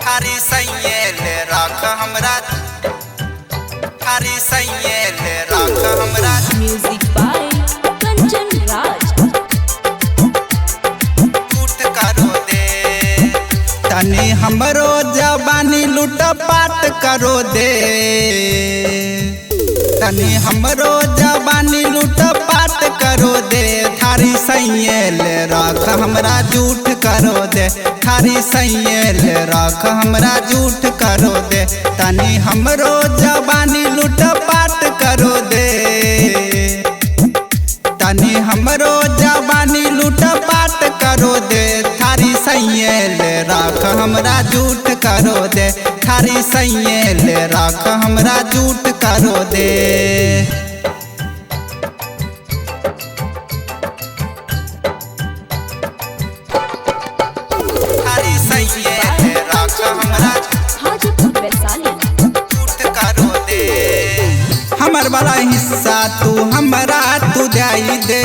थारी सैयल राख हमरा, थारी सैयल राख हमरा। Music by Kanchan Raj. लूट करो दे तनी हमरो जवानी लूट पाट करो दे, तनी हमरो जवानी लूट पाट करो दे। थारी सैयल राख हमरा झूठ करो दे, थारी सैयल राख हमरा झूठ करो दे। तनी हमरो जवानी लूट पाट करो दे, तनी हमरो जवानी लूट पाट करो दे। थारी सैयल राख हमरा झूठ करो दे, थारी सैयल राख हमरा झूठ करो दे। थारी सैयल राख हमरा हाजीपुर वैशाली। झूठ करो दे। हमर वाला हिस्सा तू हमरा तू जाई दे,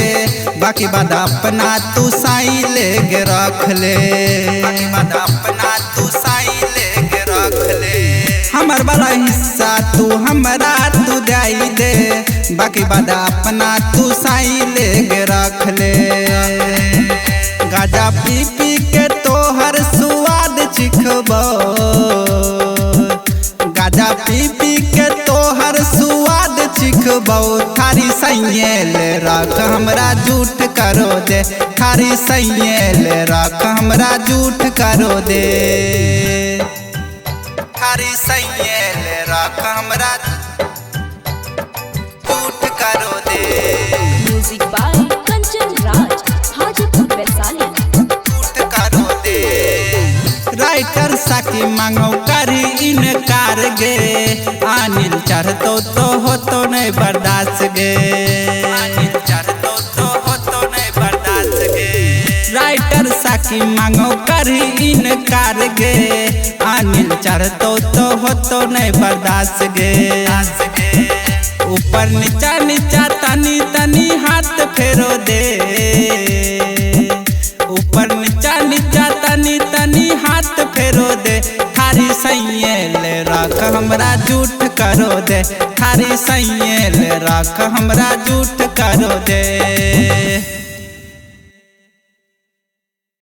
बाकी बाद अपना तू साई लेके रख ले, बाकी बाद अपना तू साई लेके रख ले। हमर वाला हिस्सा तू हमरा तू जाई दे, बाकी बाद अपना तू साई लेके रख ले। गाजा पी पी के तोहर स्वाद चिखबो, गाजा पी पी के तोहर स्वाद चिखबो। थारी सैयल राख हमरा झूठ करो दे, थारी सैयल राख हमरा झूठ करो दे। थारी सैयल राख हमरा झूठ करो दे। Music by Kanchan Raj. हाजीपुर वैशाली। झूठ करो दे। राइटर साकी मांगो करी इनकार गे, अनिल चढ़तो तो हो तो नहीं बर्दाश्त गे, अनिल चढ़तो तो हो तो नहीं बर्दाश्त गे। राइटर साकी मांगो करी इनकार गे, अनिल चढ़तो तो हो तो नहीं बर्दाश्त गे। ऊपर नीचा नीचा तनी तनी हाथ फेरो दे, ऊपर नीचा नीचा तनी तनी हाथ फेरो दे। थारी सैयल राख हमरा झूठ करो दे, थारी सैयल राख हमरा झूठ करो दे।